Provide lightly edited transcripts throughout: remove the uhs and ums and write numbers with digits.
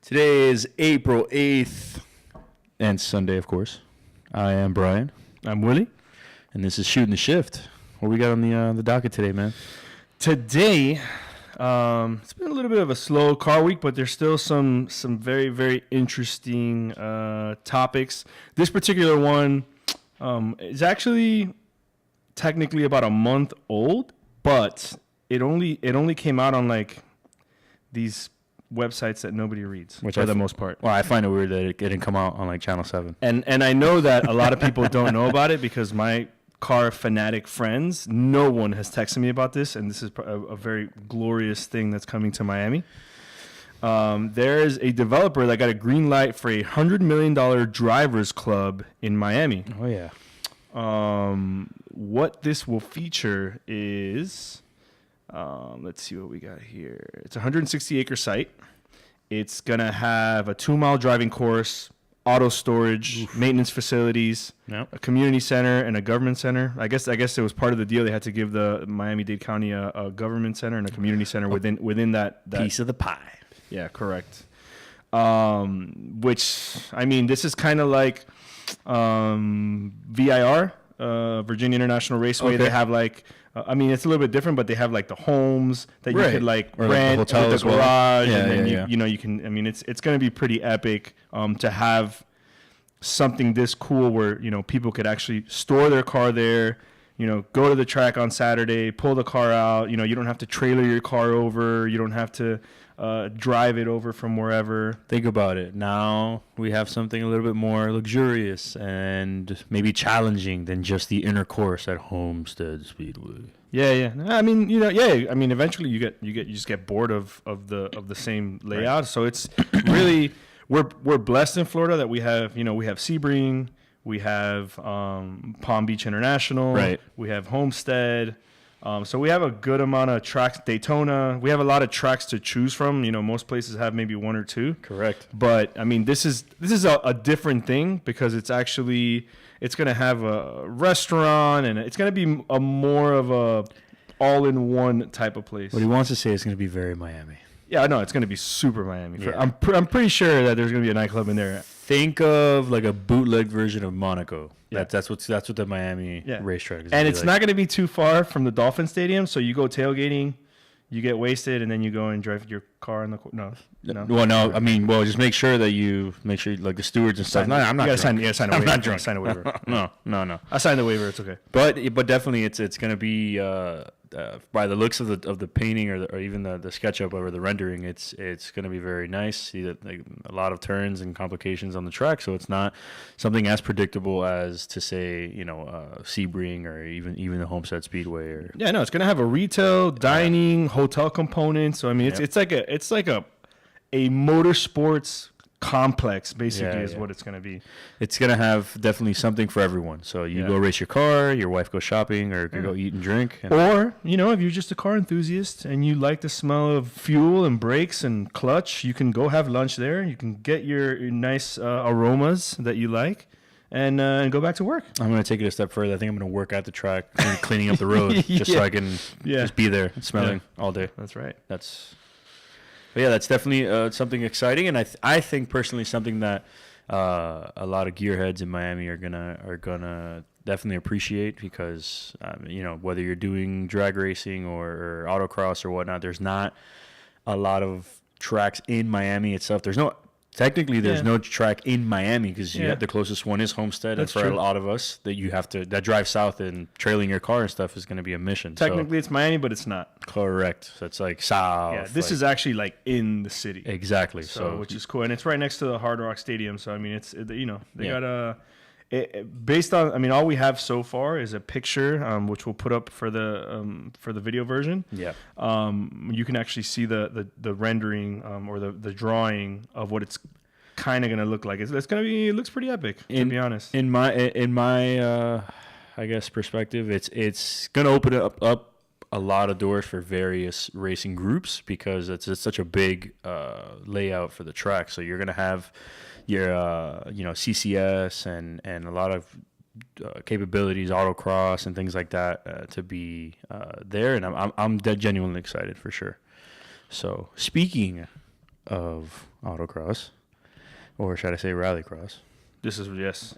Today is April 8th and Sunday, of course. I am Brian. I'm Willie. And this is Shooting the Shift. What we got on the docket today, man? Today, it's been a little bit of a slow car week, but there's still some very, very interesting topics. This particular one is actually technically about a month old, but it only came out on like these websites that nobody reads, Which for the most part. Well, I find it weird that it didn't come out on like Channel 7. And I know that a lot of people don't know about it because my car fanatic friends, no one has texted me about this, and this is a very glorious thing that's coming to Miami. There is a developer that got a green light for a $100 million drivers club in Miami. Oh, yeah. What this will feature is... let's see what we got here. It's a 160-acre site. It's going to have a 2-mile driving course, auto storage, maintenance facilities, a community center, and a government center. I guess it was part of the deal. They had to give the Miami-Dade County a government center and a community center within that piece of the pie. Yeah, correct. Which, I mean, this is kind of like VIR, Virginia International Raceway. Okay. They have like... I mean, it's a little bit different, but they have like the homes that you could like or rent, like the hotel with the garage, and then yeah. you know you can. I mean, it's going to be pretty epic to have something this cool where people could actually store their car there. Go to the track on Saturday, pull the car out. You don't have to trailer your car over. You don't have to drive it over from wherever. Think about it. Now we have something a little bit more luxurious and maybe challenging than just the inner course at Homestead Speedway. Yeah. I mean, I mean, eventually you just get bored of the same layout. Right. So it's really we're blessed in Florida that we have Sebring, we have Palm Beach International, right? We have Homestead. So we have a good amount of tracks. Daytona, we have a lot of tracks to choose from. Most places have maybe one or two. Correct. But I mean, this is a different thing because it's going to have a restaurant and it's going to be a more of a all-in-one type of place. What he wants to say is going to be very Miami. Yeah, no, it's going to be super Miami. Yeah. I'm pretty sure that there's going to be a nightclub in there. Think of like a bootleg version of Monaco. Yeah. That's what the Miami racetrack is. And it's not going to be too far from the Dolphin Stadium, so you go tailgating, you get wasted, and then you go and drive your car in the no. Well, no, I mean, just make sure like the stewards and stuff. No, I'm not. You gotta sign a waiver. I'm not drunk. Sign a waiver. No. I signed the waiver. It's okay. But definitely, it's going to be by the looks of the painting or even the SketchUp or the rendering, it's going to be very nice. See that like, a lot of turns and complications on the track, so it's not something as predictable as to say Sebring or even the Homestead Speedway. Or it's going to have a retail, dining, hotel component. So I mean, it's like a motorsports complex basically is what it's going to be. It's going to have definitely something for everyone. So you go race your car, your wife goes shopping, or go eat and drink. Or, if you're just a car enthusiast and you like the smell of fuel and brakes and clutch, you can go have lunch there. You can get your nice aromas that you like and go back to work. I'm going to take it a step further. I think I'm going to work at the track, cleaning up the road just so I can just be there smelling all day. That's right. But yeah, that's definitely something exciting, and I think personally something that a lot of gearheads in Miami are gonna definitely appreciate because whether you're doing drag racing or autocross or whatnot, there's not a lot of tracks in Miami itself. There's no track in Miami because the closest one is Homestead. That's and for true. a lot of us that drive south and trailing your car and stuff is going to be a mission. Technically, it's Miami, but it's not. Correct. So it's like south. Yeah, this is actually like in the city. Exactly. So which is cool, and it's right next to the Hard Rock Stadium. So I mean, they got a. Based on, I mean, all we have so far is a picture, which we'll put up for the video version. Yeah. You can actually see the rendering or the drawing of what it's kind of going to look like. It looks pretty epic, to be honest. In my I guess perspective, it's going to open up a lot of doors for various racing groups because it's such a big layout for the track. So you're going to have your CCS and a lot of capabilities, autocross and things like that to be there, and I'm genuinely excited for sure. So speaking of autocross, or should I say rallycross? This is, yes.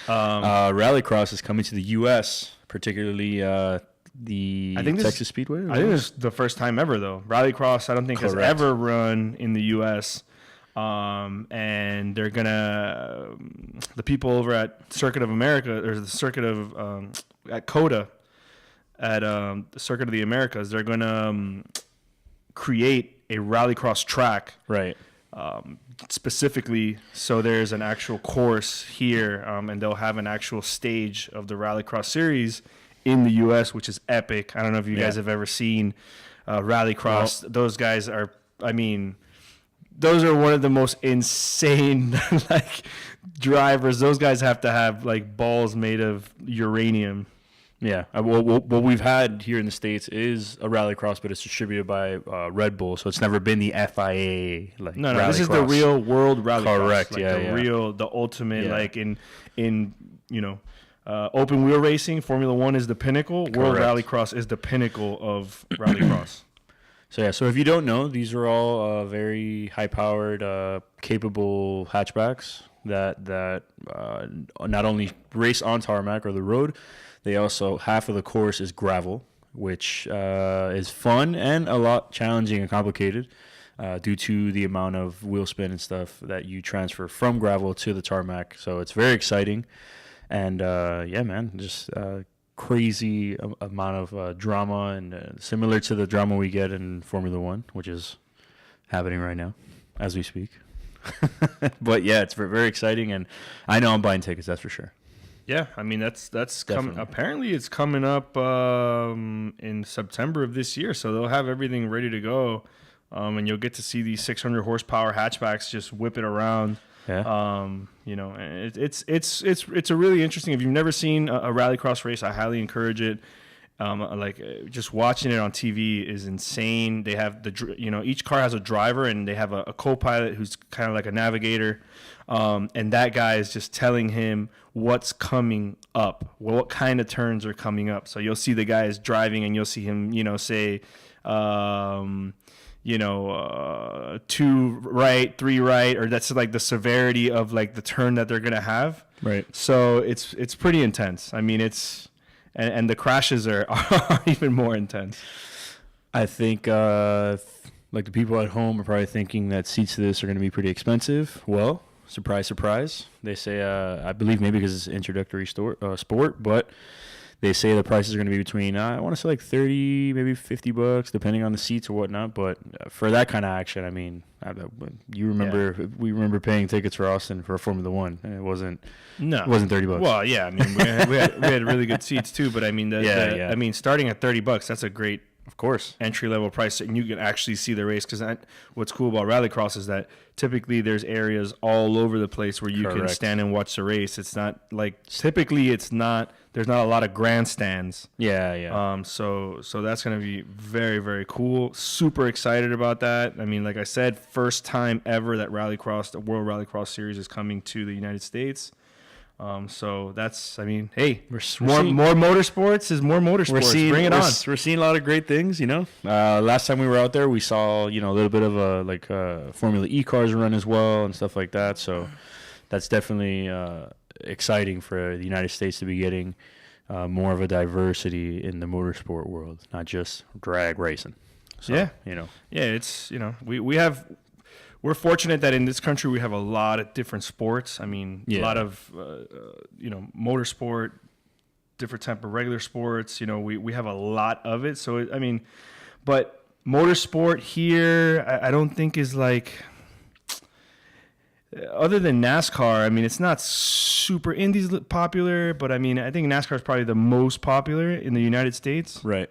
Rallycross is coming to the U.S., particularly the Texas Speedway. I think this is the first time ever, though. Rallycross, I don't think has ever run in the U.S. And they're gonna the people over at Circuit of America, or the Circuit of at COTA, at the Circuit of the Americas, they're gonna create a rallycross track, right? Specifically, so there's an actual course here, and they'll have an actual stage of the rallycross series in the U.S., which is epic. I don't know if you guys have ever seen rallycross. Well, those guys are, I mean, those are one of the most insane like drivers. Those guys have to have like balls made of uranium. Yeah. Well, what we've had here in the States is a rallycross, but it's distributed by Red Bull, so it's never been the FIA. Like, no, this is the real world rallycross. Correct. Like the ultimate, like in open wheel racing. Formula One is the pinnacle. Correct. World Rallycross is the pinnacle of rallycross. So if you don't know, these are all very high-powered, capable hatchbacks that not only race on tarmac or the road. They also, half of the course is gravel, which is fun and a lot challenging and complicated due to the amount of wheel spin and stuff that you transfer from gravel to the tarmac. So it's very exciting. And, just crazy amount of drama, and similar to the drama we get in Formula One, which is happening right now as we speak. But, yeah, it's very exciting, and I know I'm buying tickets, that's for sure. Yeah, I mean that's coming. Apparently, it's coming up in September of this year, so they'll have everything ready to go, and you'll get to see these 600 horsepower hatchbacks just whip it around. Yeah. It's a really interesting. If you've never seen a rallycross race, I highly encourage it. Just watching it on TV is insane. They have each car has a driver, and they have a co-pilot who's kind of like a navigator. And that guy is just telling him what's coming up, what kind of turns are coming up. So you'll see the guy is driving, and you'll see him, say, 2 right, 3 right, or that's like the severity of like the turn that they're gonna have. Right. So it's pretty intense. I mean, and the crashes are even more intense. I think like the people at home are probably thinking that seats to this are going to be pretty expensive. Well, surprise, surprise. They say, I believe maybe because it's introductory sport, but they say the prices are going to be between, I want to say like $30, maybe $50, depending on the seats or whatnot. But for that kind of action, I mean, we remember paying tickets for Austin for Formula One, and it wasn't $30. Well, yeah, I mean, we had really good seats too, but I mean, I mean, starting at $30, that's a great, of course, entry level price, and you can actually see the race. Because what's cool about rallycross is that typically there's areas all over the place where you can stand and watch the race. It's not like there's not a lot of grandstands. Yeah. So that's gonna be very, very cool. Super excited about that. I mean, like I said, first time ever that rallycross, the World Rallycross Series, is coming to the United States. So that's, I mean, hey, more motorsports is more motorsports. Bring it on. We're seeing a lot of great things, Last time we were out there, we saw, a little bit of Formula E cars run as well and stuff like that. So that's definitely exciting for the United States to be getting more of a diversity in the motorsport world, not just drag racing. So, it's, we're fortunate that in this country we have a lot of different sports. I mean, a lot of, motorsport, different type of regular sports. We have a lot of it. So, but motorsport here, I don't think is like, other than NASCAR, I mean, it's not super Indy's popular, but I mean, I think NASCAR is probably the most popular in the United States. Right.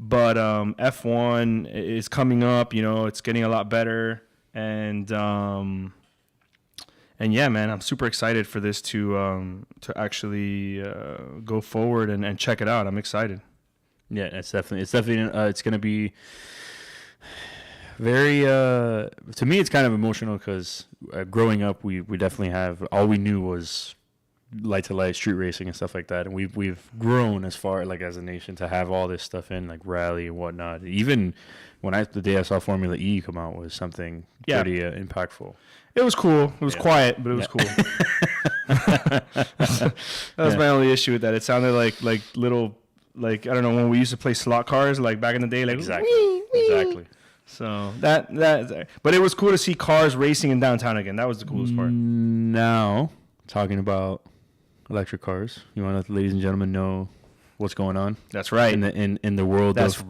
But F1 is coming up, it's getting a lot better. And yeah, man, I'm super excited for this to actually go forward and check it out. I'm excited. Yeah, it's definitely it's going to be very, to me, it's kind of emotional because growing up, we definitely all we knew was light to light street racing and stuff like that. And we've grown as far like as a nation to have all this stuff in like rally and whatnot. Even when the day I saw Formula E come out was something pretty impactful. It was cool. It was quiet, but it was cool. That was my only issue with that. It sounded like little, like, I don't know, when we used to play slot cars, like back in the day, like Exactly. So that, but it was cool to see cars racing in downtown again. That was the coolest part. Now, talking about electric cars, you want to let the ladies and gentlemen know what's going on? That's right. In the world of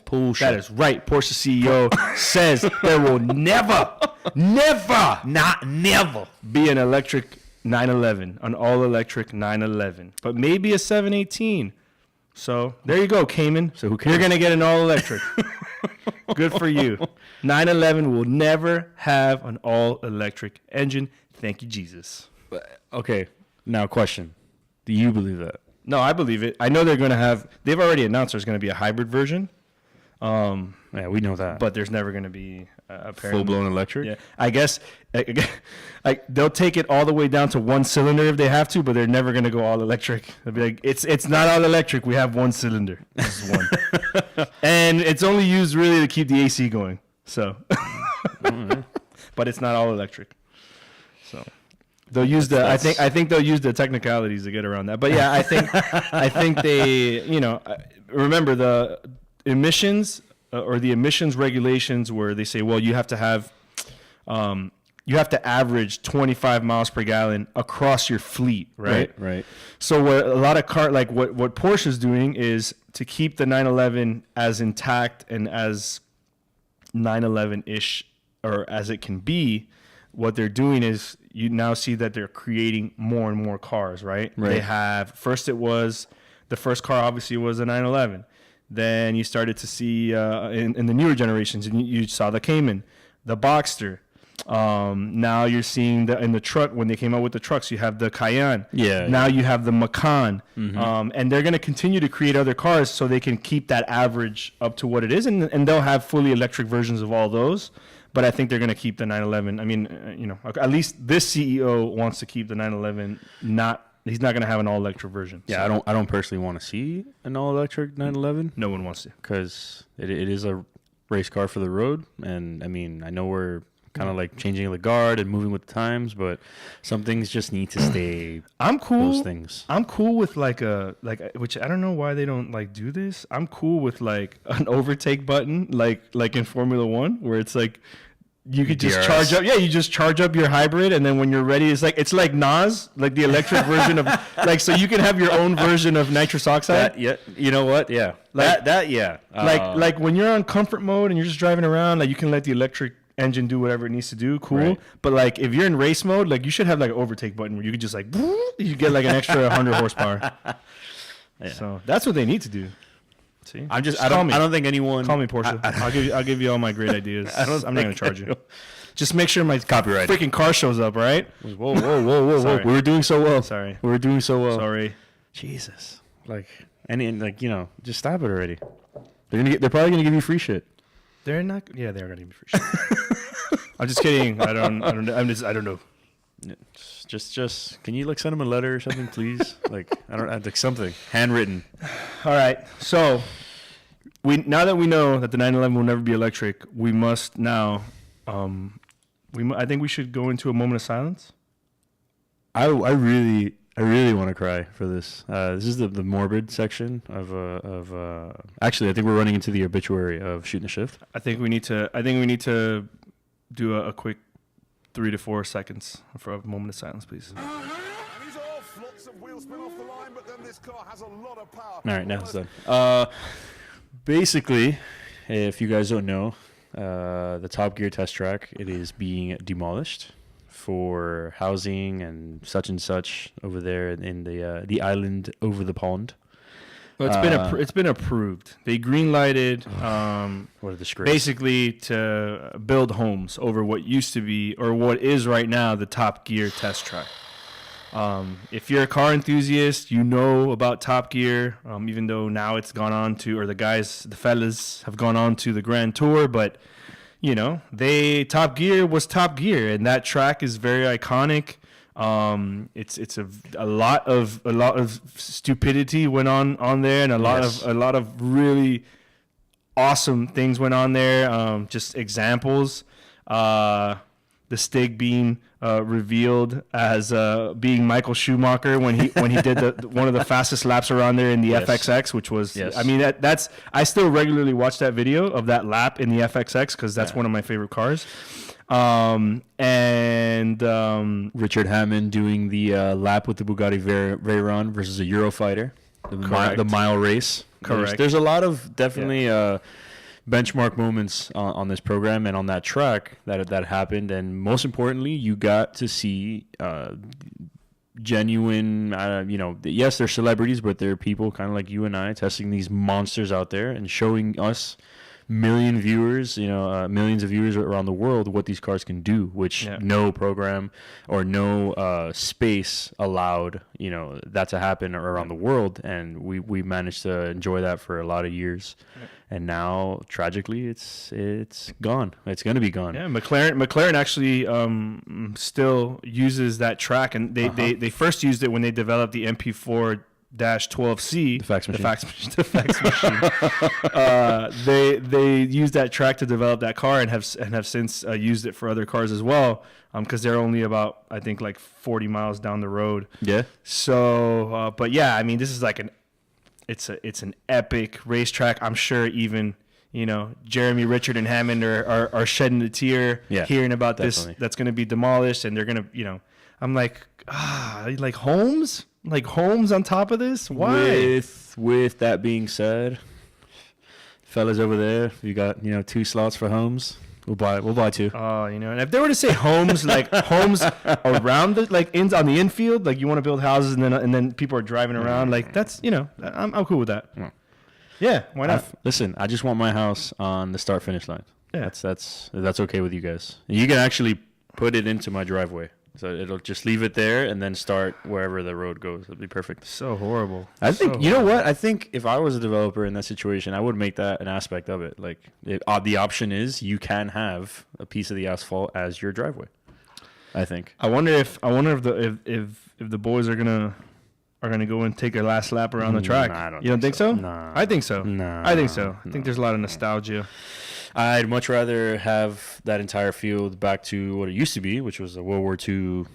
Porsche. That is right. Porsche CEO says there will never be an electric 911, an all-electric 911, but maybe a 718. So there you go, Cayman. So who cares? You're going to get an all-electric. Good for you. 911 will never have an all-electric engine. Thank you, Jesus. Okay, now question. Do you believe that? No, I believe it. I know they're going to have, they've already announced there's going to be a hybrid version. Yeah, we know that. But there's never going to be apparently full-blown electric? Yeah. I guess they'll take it all the way down to one cylinder if they have to, but they're never going to go all electric. They'll be like, it's not all electric. We have one cylinder. This is one. And it's only used really to keep the AC going. So, but it's not all electric. So they'll use I think they'll use the technicalities to get around that. But yeah, I think they, remember the emissions or the emissions regulations where they say, well, you have to have, you have to average 25 miles per gallon across your fleet, right? Right. So what a lot of like what Porsche is doing is to keep the 911 as intact and as 911-ish or as it can be. What they're doing is you now see that they're creating more and more cars, right? They have, first it was, the first car obviously was a 911. Then you started to see in the newer generations, and you saw the Cayman, the Boxster. Now you're seeing in the truck, when they came out with the trucks, you have the Cayenne. Now you have the Macan. And they're going to continue to create other cars so they can keep that average up to what it is. And they'll have fully electric versions of all those. But I think they're going to keep the 911. I mean, at least this CEO wants to keep the 911 he's not going to have an all-electric version. Yeah, so. I don't personally want to see an all-electric 911. No one wants to. Because it is a race car for the road. And, I mean, I know we're kind of like changing the guard and moving with the times, but some things just need to stay. I'm cool. Those things. I'm cool with which I don't know why they don't do this. I'm cool with an overtake button, like in Formula One, where it's like, you could just charge up. Yeah, you just charge up your hybrid, and then when you're ready, it's like NOS, like the electric version of so you can have your own version of nitrous oxide. Yeah, you know what? Yeah, yeah. Like when you're on comfort mode and you're just driving around, you can let the electric engine do whatever it needs to do. Cool. Right. But if you're in race mode, you should have an overtake button where you could just you get an extra 100 horsepower. Yeah. So that's what they need to do. See? I don't think anyone. Call me Porsche. I'll give you all my great ideas. I'm not going to charge you. Just make sure my copyright freaking car shows up, right? Whoa. We were doing so well. Sorry. We were doing so well. Sorry. Jesus. Just stop it already. They're probably going to give you free shit. They're not. Yeah, they're going to give me free shit. I'm just kidding. I don't know. Just can you send them a letter or something, please? Something handwritten. All right. So now that we know that the 911 will never be electric, we must now. I think we should go into a moment of silence. I really want to cry for this. This is the morbid section of. Actually, I think we're running into the obituary of Shooting the Shift. I think we need to do a quick 3 to 4 seconds for a moment of silence, please. All right, now it's done. Basically, if you guys don't know, the Top Gear test track, it is being demolished for housing and such over there in the island over the pond. Well, it's been approved. They green-lighted what a disgrace. Basically to build homes over what used to be, or what is right now, the Top Gear test track. If you're a car enthusiast, you know about Top Gear, even though now it's gone on to, or the fellas have gone on to the Grand Tour, but Top Gear was Top Gear, and that track is very iconic. It's a lot of stupidity went on there, and a lot of really awesome things went on there. Just examples. The Stig being revealed as being Michael Schumacher when he did one of the fastest laps around there in the FXX, which was I mean that's I still regularly watch that video of that lap in the FXX because that's one of my favorite cars. And Richard Hammond doing the lap with the Bugatti Veyron versus a Eurofighter, the mile race. Correct. There's a lot of definitely benchmark moments on this program and on that track that happened, and most importantly, you got to see genuine. Yes, they're celebrities, but they're people kind of like you and I testing these monsters out there and showing us millions of viewers around the world what these cars can do, which no program or no space allowed that to happen around the world, and we managed to enjoy that for a lot of years. And now tragically it's gone. It's going to be gone. McLaren actually still uses that track, and they first used it when they developed the MP4-12C, the fax machine. They used that track to develop that car and have since used it for other cars as well, because they're only about, I think, like 40 miles down the road. Yeah. So, but yeah, I mean, this is like it's an epic racetrack. I'm sure even Jeremy, Richard, and Hammond are shedding a tear hearing about this. That's going to be demolished, and they're going to I'm like Holmes. Like Holmes on top of this? Why? With that being said, fellas over there, you got 2 slots for Holmes. We'll buy 2. Oh, and if they were to say Holmes, like Holmes around the on the infield, like you want to build houses and then people are driving around, like that's I'm cool with that. Yeah, why not? Listen, I just want my house on the start finish line. Yeah, that's okay with you guys. You can actually put it into my driveway. So it'll just leave it there and then start wherever the road goes. It'll be perfect. So horrible. I think, you know what? I think if I was a developer in that situation, I would make that an aspect of it. Like the option is you can have a piece of the asphalt as your driveway. I think. I wonder if the boys are gonna go and take their last lap around the track. Nah, I don't you don't think so? Nah. I think so. Nah. I think so. I think there's a lot of nostalgia. I'd much rather have that entire field back to what it used to be, which was a World War II,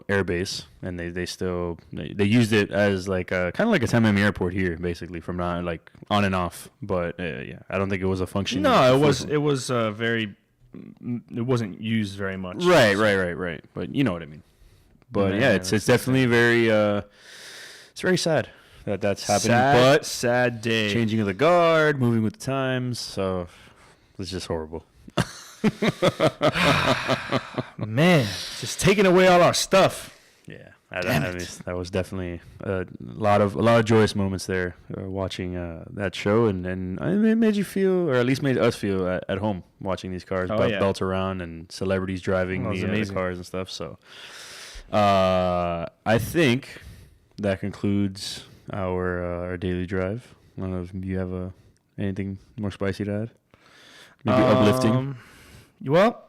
air base, and they still used it as like kind of like a Tamami airport here, basically from now like on and off. But I don't think it was a function. No, it was very. It wasn't used very much. Right. But you know what I mean. But it's definitely very. It's very sad that's happening. Sad day. Changing of the guard, moving with the times. So. It's just horrible. Man, just taking away all our stuff. Yeah, that was definitely a lot of joyous moments there watching that show, and it made you feel, or at least made us feel at home watching these cars belt around and celebrities driving the cars and stuff. So I think that concludes our daily drive. I don't know if you have anything more spicy to add. Maybe uplifting. Well,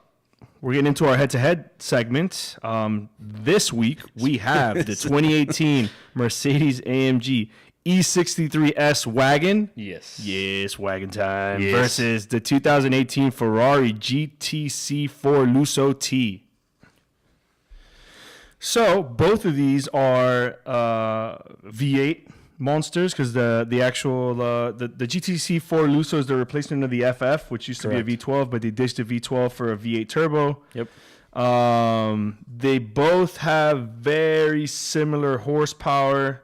we're getting into our head-to-head segment. This week, we have the 2018 Mercedes-AMG E63S Wagon. Yes, wagon time. Yes. Versus the 2018 Ferrari GTC4 Lusso T. So, both of these are V8 monsters, because the actual the GTC4 Lusso is the replacement of the FF, which used to be a V12, but they ditched the V12 for a V8 turbo. Yep. They both have very similar horsepower.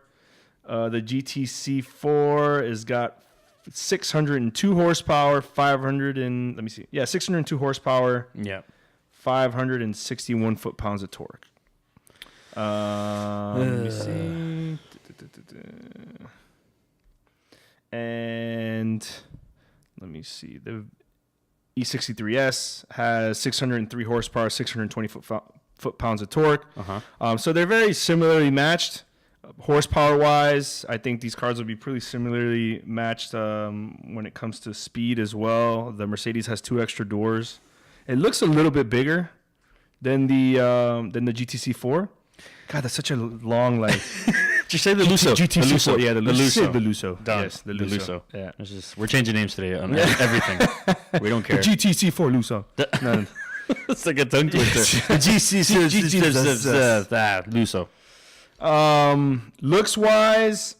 The GTC4 has got 602 horsepower, 602 horsepower. Yeah. 561 foot-pounds of torque. Let me see. And let me see. The E63S has 603 horsepower, 620 foot-pounds of torque. So they're very similarly matched. Horsepower-wise, I think these cars will be pretty similarly matched when it comes to speed as well. The Mercedes has 2 extra doors. It looks a little bit bigger than the GTC4. God, that's such a long like. Just say the Lusso. GTC4, yeah, the Lusso. The Lusso. Done. Yes, the Lusso. Yeah. We're changing names today on everything. We don't care. The GTC4 Lusso. No. It's like a tongue twister. The GTC4 Lusso. Looks wise,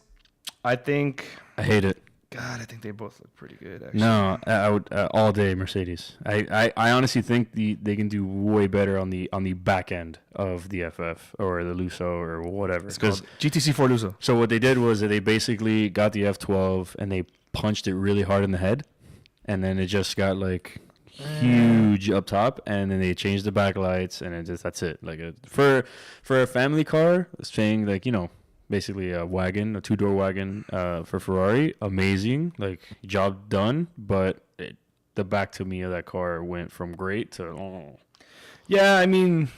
I think. I hate it. God, I think they both look pretty good. Actually. No, I would all day Mercedes. I honestly think they can do way better on the back end of the FF or the Lusso or whatever. It's called GTC4 Lusso. So what they did was that they basically got the F12 and they punched it really hard in the head, and then it just got like huge up top, and then they changed the backlights, and that's it. Like for a family car, it's paying like basically a wagon, a 2-door wagon for Ferrari. Amazing, like job done. But the back to me of that car went from great to Yeah, I mean,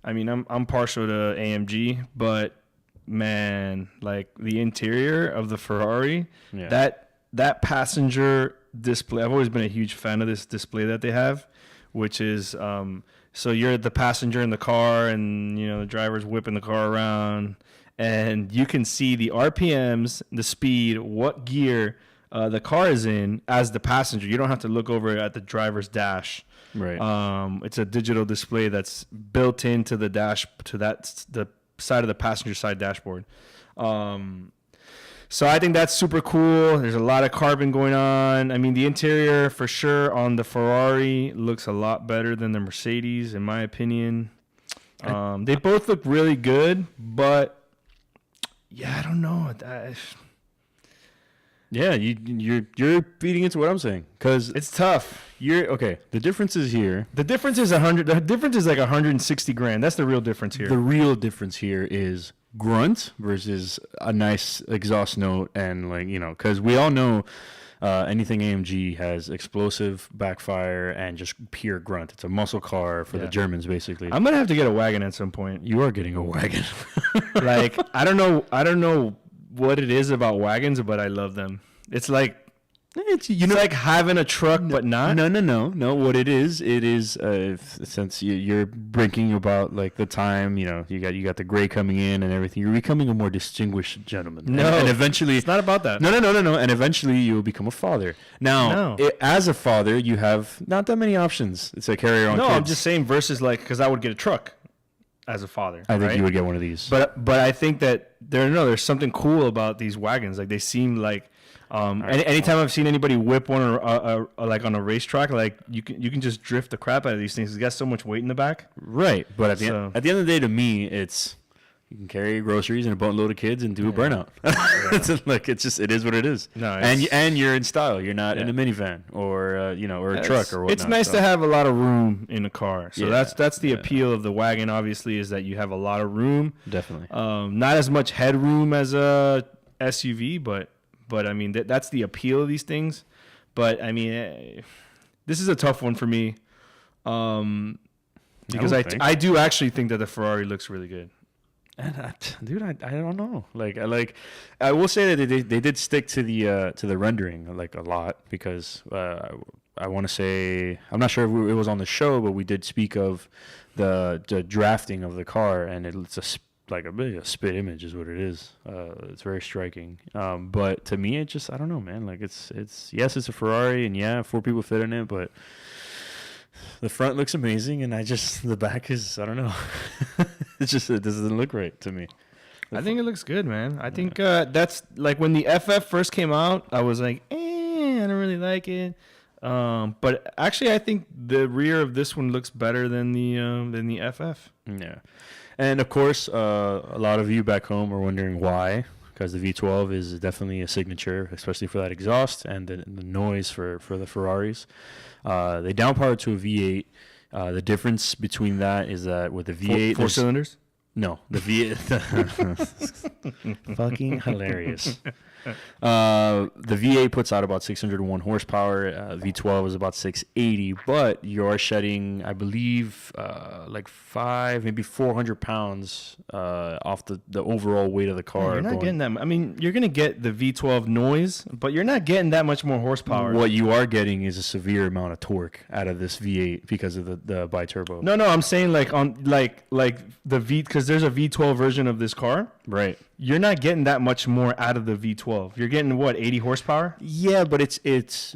I'm partial to AMG, but man, like the interior of the Ferrari, that passenger display. I've always been a huge fan of this display that they have, which is so you're the passenger in the car, and the driver's whipping the car around. And you can see the RPMs, the speed, what gear the car is in as the passenger. You don't have to look over at the driver's dash. right. It's a digital display that's built into the dash the side of the passenger side dashboard. So I think that's super cool. There's a lot of carbon going on. I mean, the interior for sure on the Ferrari looks a lot better than the Mercedes, in my opinion. They both look really good, but yeah, I don't know. Yeah, you're feeding into what I'm saying because It's tough. The difference is here. The difference is The difference is like 160 grand. That's the real difference here. The real difference here is grunt versus a nice exhaust note, and because we all know anything AMG has explosive backfire and just pure grunt. It's a muscle car for the Germans, basically. I'm gonna have to get a wagon at some point. You are getting a wagon. Like I don't know what it is about wagons, but I love them. It's like it's like having a truck, but not. No. What it is, since you're brinking about like the time, you got the gray coming in and everything. You're becoming a more distinguished gentleman. No, and eventually it's not about that. No. And eventually you'll become a father. Now, as a father, you have not that many options. It's a carry on. No, kids. I'm just saying versus because I would get a truck as a father. I think you would get one of these. But I think that there's something cool about these wagons. Like they seem like. Anytime I've seen anybody whip one like on a racetrack, like you can just drift the crap out of these things. It's got so much weight in the back. Right, but at the end of the day, to me, it's you can carry groceries and a boatload of kids and do a burnout. It is what it is. No, and you're in style. You're not in a minivan or or a truck or whatnot. It's nice to have a lot of room in a car. So that's the appeal of the wagon. Obviously, is that you have a lot of room. Definitely. Not as much headroom as a SUV, but I mean, that's the appeal of these things. But, I mean, this is a tough one for me because I do actually think that the Ferrari looks really good. And I don't know. I will say that they did stick to the rendering like a lot because I want to say I'm not sure if it was on the show, but we did speak of the drafting of the car, and it's a spit image is what it is. It's very striking. But to me, it just, I don't know, man. Like it's a Ferrari, and 4 people fit in it, but the front looks amazing, and the back is, I don't know. It doesn't look right to me. I think it looks good, man. I think that's like when the FF first came out, I was like, I don't really like it. But actually, I think the rear of this one looks better than the FF. Yeah. And, of course, a lot of you back home are wondering why, because the V12 is definitely a signature, especially for that exhaust and the noise for the Ferraris. They downpowered to a V8. The difference between that is that with the V8... Four cylinders? No, the V8... Fucking hilarious. The V8 puts out about 601 horsepower. V12 is about 680, but you're shedding, I believe, like 5, maybe 400 pounds off the overall weight of the car. You're not getting that. I mean, you're gonna get the V12 noise, but you're not getting that much more horsepower. What you are getting is a severe amount of torque out of this V8 because of the biturbo. No, I'm saying like on like the V, because there's a V12 version of this car. Right. You're not getting that much more out of the V12. You're getting what, 80 horsepower? Yeah, but that's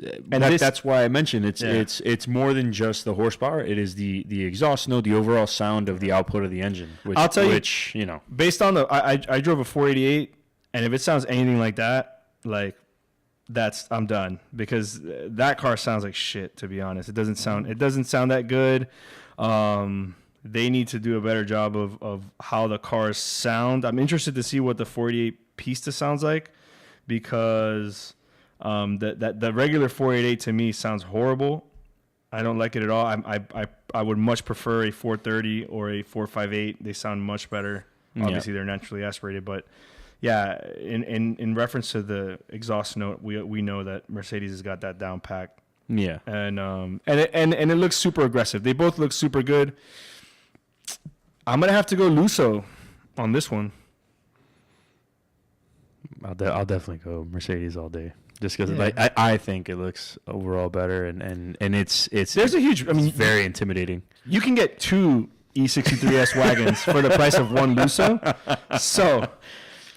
why I mentioned it's more than just the horsepower. It is the exhaust note, the overall sound of the output of the engine. I'll tell you, based on the I drove a 488, and if it sounds anything like that, like I'm done, because that car sounds like shit. To be honest, it doesn't sound that good. They need to do a better job of how the cars sound. I'm interested to see what the 488 Pista sounds like, because the regular 488 to me sounds horrible. I don't like it at all. I would much prefer a 430 or a 458. They sound much better. Obviously, they're naturally aspirated, but yeah, in reference to the exhaust note, we know that Mercedes has got that down packed. Yeah, and it looks super aggressive. They both look super good. I'm gonna have to go Lusso on this one. I'll definitely go Mercedes all day, just because I think it looks overall better, and it's there's a huge. I mean, very intimidating. You can get 2 E63S wagons for the price of one Lusso. So.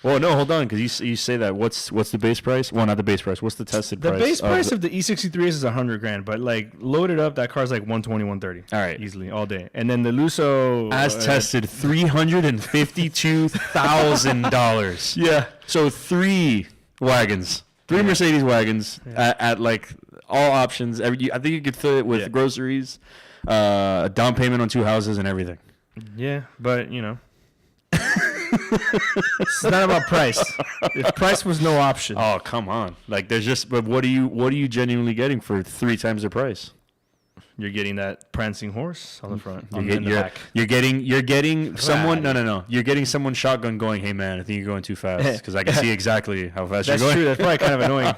Well, no, hold on, because you say that. What's the base price? Well, not the base price. What's the tested price? The base price of the E63S is $100,000, but like loaded up, that car's like 120, 130. All right, easily all day. And then the Lusso, as tested, $352,000. Yeah. So 3 wagons, 3 Mercedes wagons at like all options. I think you could fill it with groceries, a down payment on 2 houses, and everything. Yeah, but it's not about price. If price was no option. Oh, come on. Like but what are you genuinely getting for 3 times the price? You're getting that prancing horse on the front, the back. You're getting someone. No. You're getting someone shotgun going, "Hey man, I think you're going too fast," because I can see exactly how fast you're going. That's true. That's probably kind of annoying.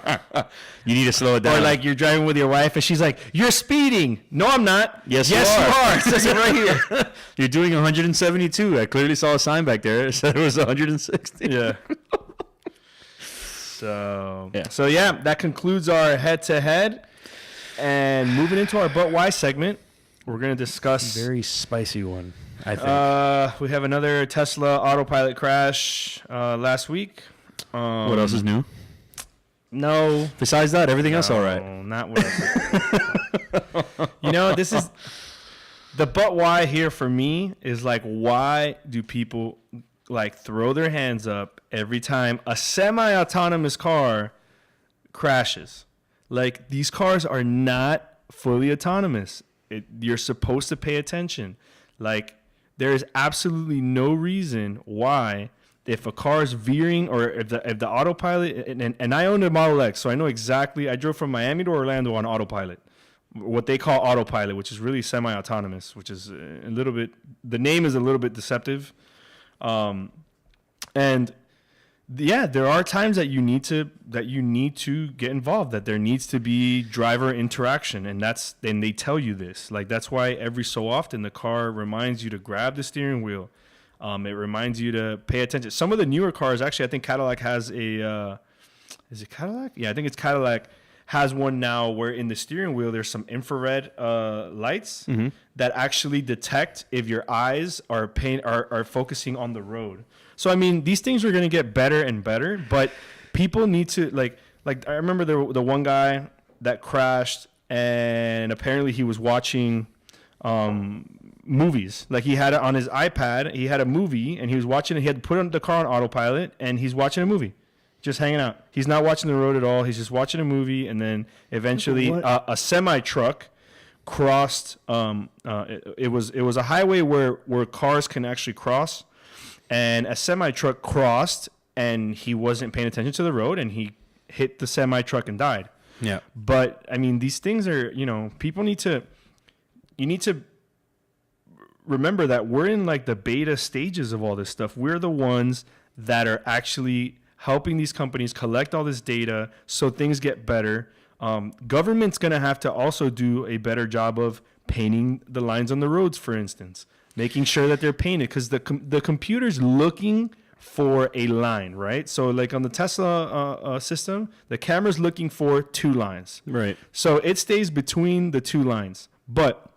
You need to slow it down. Or like you're driving with your wife and she's like, "You're speeding." No, I'm not. Yes, you are. It says it right here. You're doing 172. I clearly saw a sign back there. It said it was 160. Yeah. So that concludes our head-to-head. And moving into our But Why segment, we're going to discuss... Very spicy one, I think. We have another Tesla autopilot crash last week. What else is new? No. Besides that, everything else all right? Not what else. This is... The But Why here for me is like, why do people like throw their hands up every time a semi-autonomous car crashes? Like, these cars are not fully autonomous. You're supposed to pay attention. Like, there is absolutely no reason why, if a car is veering, or if the autopilot, and I own a Model X, so I know exactly. I drove from Miami to Orlando on autopilot, what they call autopilot, which is really semi-autonomous, which is a little bit. The name is a little bit deceptive, and. Yeah, there are times that you need to get involved, that there needs to be driver interaction, and they tell you this. Like, that's why every so often the car reminds you to grab the steering wheel. It reminds you to pay attention. Some of the newer cars, actually, I think Cadillac has a is it Cadillac? Yeah, I think it's Cadillac has one now where in the steering wheel there's some infrared lights that actually detect if your eyes are focusing on the road. So, I mean, these things are going to get better and better, but people need to, like I remember the one guy that crashed, and apparently he was watching movies. Like, he had it on his iPad, he had a movie, and he was watching it. He had put the car on autopilot, and he's watching a movie, just hanging out. He's not watching the road at all. He's just watching a movie, and then eventually a semi-truck crossed. It was a highway where cars can actually cross. And a semi-truck crossed, and he wasn't paying attention to the road, and he hit the semi-truck and died. Yeah. But, I mean, these things are, people need to remember that we're in, like, the beta stages of all this stuff. We're the ones that are actually helping these companies collect all this data so things get better. Government's going to have to also do a better job of painting the lines on the roads, for instance, making sure that they're painted, because the computer's looking for a line, right? So like on the Tesla system, the camera's looking for 2 lines. Right. So it stays between the 2 lines. But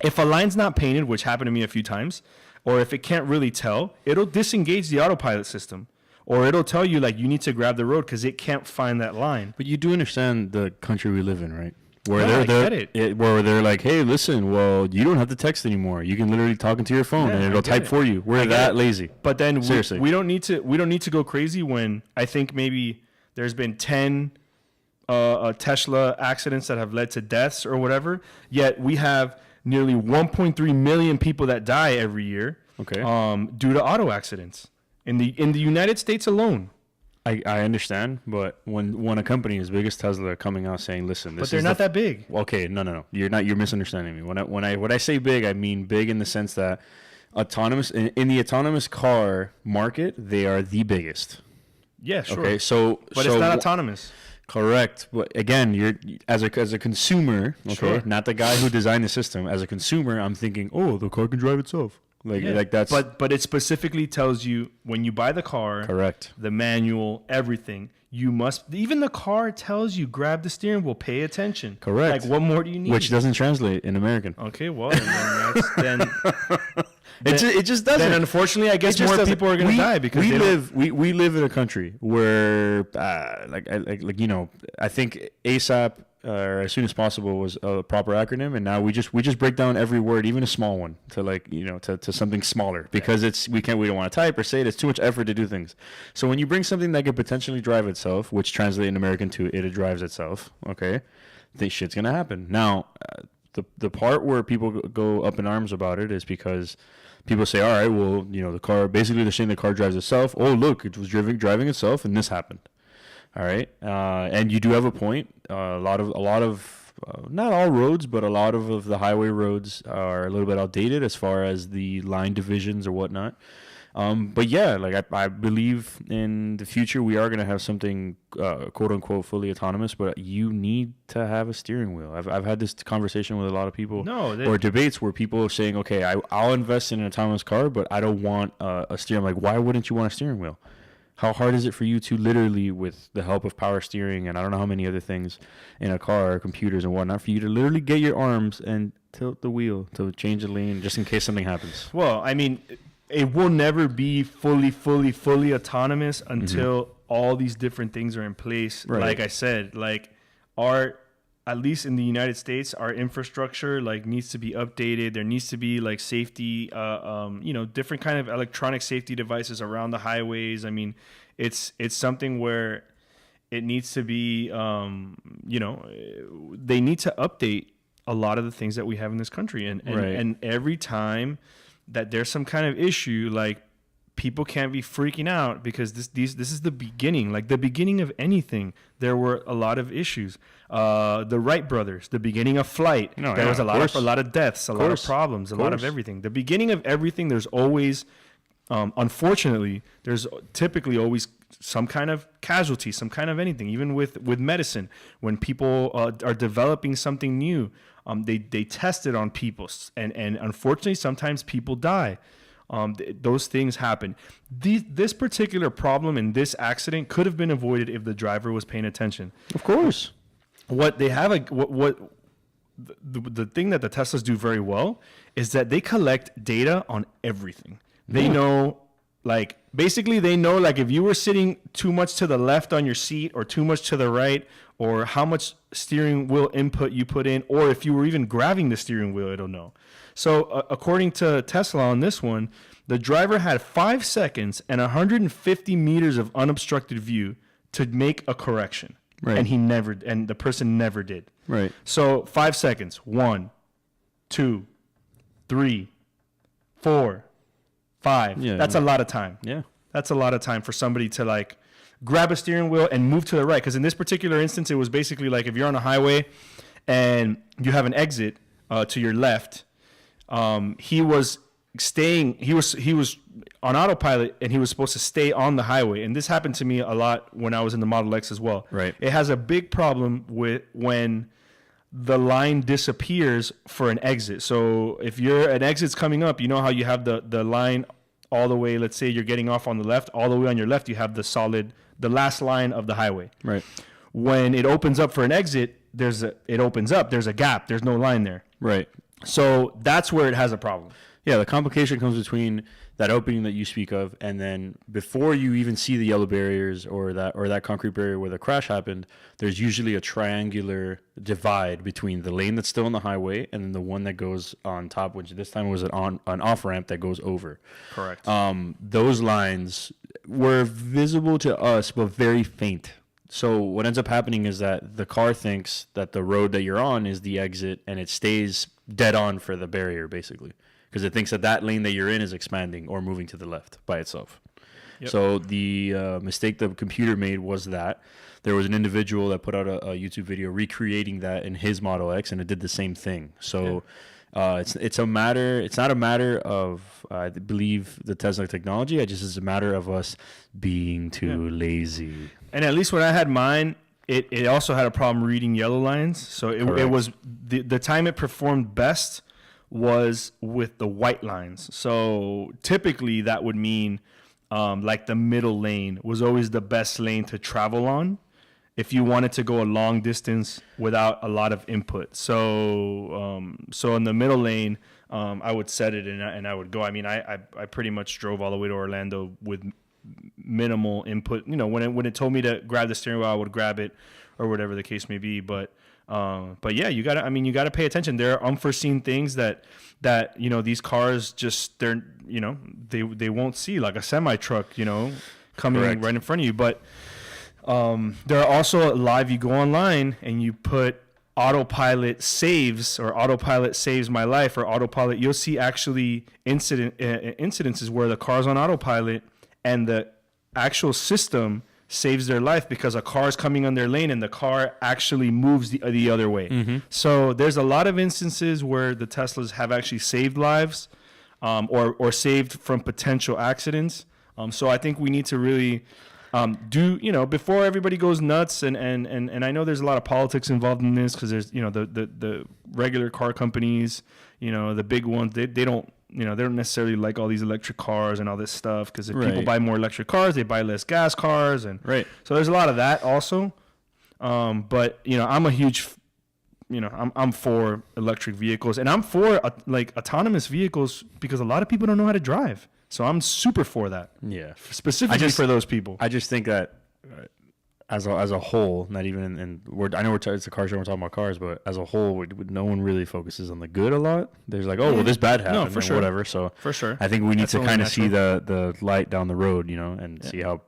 if a line's not painted, which happened to me a few times, or if it can't really tell, it'll disengage the autopilot system. Or it'll tell you, like, you need to grab the road because it can't find that line. But you do understand the country we live in, right? Where I get it. Where they're like, hey, listen, well, you don't have to text anymore. You can literally talk into your phone and it'll type for you. We're that lazy. But then seriously, we don't need to go crazy when I think maybe there's been 10 Tesla accidents that have led to deaths or whatever. Yet we have nearly 1.3 million people that die every year due to auto accidents in the United States alone. I understand, but when a company as big as Tesla coming out saying, "Listen, this," but they're not that big. Okay, no, you're misunderstanding me. When I say big, I mean big in the sense that autonomous in the autonomous car market, they are the biggest. Yeah, sure. Okay, but it's not autonomous. Correct, but again, you're as a consumer, okay, not the guy who designed the system. As a consumer, I'm thinking, oh, the car can drive itself. Like that's. But it specifically tells you when you buy the car, correct, the manual, everything. You must, even the car tells you, grab the steering wheel, pay attention. Correct. Like, what more do you need? Which doesn't translate in American. Okay, well, then it just doesn't. Then unfortunately, I guess more people are going to die because we live in a country where, you know, I think ASAP or as soon as possible was a proper acronym, and now we just break down every word, even a small one, to to something smaller because we don't want to type or say it. It's too much effort to do things. So when you bring something that could potentially drive itself, which translate in American to it drives itself, okay, this shit's gonna happen. Now, the part where people go up in arms about it is because people say, all right, well, you know, the car, basically they're saying the car drives itself. Oh, look, it was driving itself, and this happened. All right, and you do have a point. A lot of not all roads, but a lot of the highway roads are a little bit outdated as far as the line divisions or whatnot. But yeah, like I believe in the future we are going to have something quote unquote fully autonomous, but you need to have a steering wheel. I've had this conversation with a lot of people, or debates where people are saying, okay, I'll invest in an autonomous car, but I don't want a steering. Like, why wouldn't you want a steering wheel? How hard is it for you to literally, with the help of power steering and I don't know how many other things in a car, computers and whatnot, for you to literally get your arms and tilt the wheel to change the lane just in case something happens? Well, I mean, it will never be fully autonomous until all these different things are in place. Right. Like I said, like at least in the United States, our infrastructure needs to be updated. There needs to be safety, different kind of electronic safety devices around the highways. I mean, it's something where it needs to be, they need to update a lot of the things that we have in this country. And every time that there's some kind of issue, people can't be freaking out because this is the beginning. Like the beginning of anything, there were a lot of issues. The Wright brothers, the beginning of flight, there was a lot of deaths, a lot of problems, a lot of everything. The beginning of everything, there's always, unfortunately, there's typically always some kind of casualty, some kind of anything. Even with medicine, when people are developing something new, they test it on people, and unfortunately, sometimes people die. Those things happen. This particular problem in this accident could have been avoided if the driver was paying attention. Of course. What they have, the thing that the Teslas do very well is that they collect data on everything. They know, basically they know, if you were sitting too much to the left on your seat or too much to the right, or how much steering wheel input you put in, or if you were even grabbing the steering wheel, it'll know. So according to Tesla on this one, the driver had 5 seconds and 150 meters of unobstructed view to make a correction. Right. And the person never did. Right. So 5 seconds. 1, 2, 3, 4, 5. Yeah. That's a lot of time. Yeah. That's a lot of time for somebody to grab a steering wheel and move to the right. Because in this particular instance, it was basically if you're on a highway and you have an exit to your left, he was staying. He was on autopilot, and he was supposed to stay on the highway. And this happened to me a lot when I was in the Model X as well. Right. It has a big problem with when the line disappears for an exit. So if an exit's coming up, you know how you have the line all the way. Let's say you're getting off on the left, all the way on your left, you have the last line of the highway. Right. When it opens up for an exit, there's a gap. There's no line there. Right. So that's where it has a problem. Yeah, the complication comes between that opening that you speak of, and then before you even see the yellow barriers or that concrete barrier where the crash happened, there's usually a triangular divide between the lane that's still on the highway and then the one that goes on top, which this time was an off ramp that goes over. Correct. Those lines were visible to us, but very faint. So what ends up happening is that the car thinks that the road that you're on is the exit, and it stays dead on for the barrier, basically, because it thinks that lane that you're in is expanding or moving to the left by itself. Yep. So the mistake the computer made was that there was an individual that put out a YouTube video recreating that in his Model X, and it did the same thing. So it's not a matter of I believe the Tesla technology. It's a matter of us being too lazy. And at least when I had mine, it also had a problem reading yellow lines. So it was the time it performed best was with the white lines. So typically that would mean like the middle lane was always the best lane to travel on if you wanted to go a long distance without a lot of input. So in the middle lane, I would set it and I would go. I mean, I pretty much drove all the way to Orlando with minimal input. You know, when it told me to grab the steering wheel, I would grab it or whatever the case may be. But yeah, you gotta pay attention. There are unforeseen things that these cars just they won't see, like a semi truck, coming Correct. right in front of you. But there are also live. You go online and you put autopilot saves or autopilot saves my life or autopilot. You'll see actually incidences where the car's on autopilot and the actual system saves their life because a car is coming on their lane and the car actually moves the other way. Mm-hmm. So there's a lot of instances where the Teslas have actually saved lives or saved from potential accidents. So I think we need to really before everybody goes nuts and I know there's a lot of politics involved in this because there's, the regular car companies, the big ones, they don't necessarily like all these electric cars and all this stuff because if people buy more electric cars, they buy less gas cars. And so there's a lot of that also. But, I'm a huge, I'm for electric vehicles and I'm for autonomous vehicles because a lot of people don't know how to drive. So I'm super for that. Yeah. Specifically for those people. I just think that as a whole, not even I know it's a car show, we're talking about cars, but as a whole, no one really focuses on the good a lot. There's like, this bad happened, no, for sure. whatever. So for sure, I think we need to kind of see the light down the road, and see how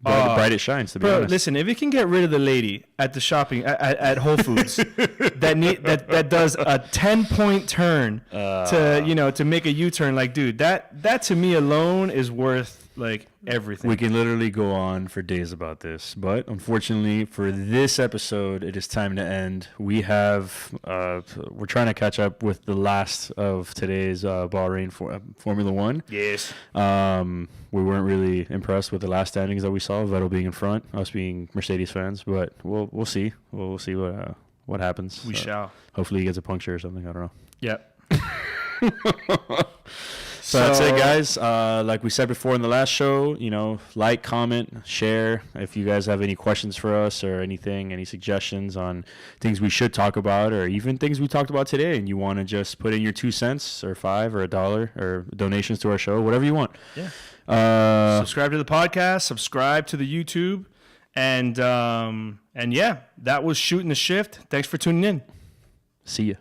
bright it shines. To be honest, listen, if it can get rid of the lady at the shopping at Whole Foods that does a 10-point turn to make a U-turn, like, dude, that to me alone is worth like everything. We can literally go on for days about this, but unfortunately for this episode, it is time to end. We have we're trying to catch up with the last of today's Bahrain Formula One. Yes. We weren't really impressed with the last standings that we saw, Vettel being in front, us being Mercedes fans, but we'll see. We'll see what happens. We shall. Hopefully he gets a puncture or something. I don't know. Yep. So that's it, guys. Like we said before in the last show, like, comment, share. If you guys have any questions for us or anything, any suggestions on things we should talk about or even things we talked about today and you want to just put in your 2 cents or $5 or $1 or donations to our show, whatever you want. Yeah. Subscribe to the podcast, subscribe to the YouTube. And yeah, that was Shooting the Shift. Thanks for tuning in. See ya.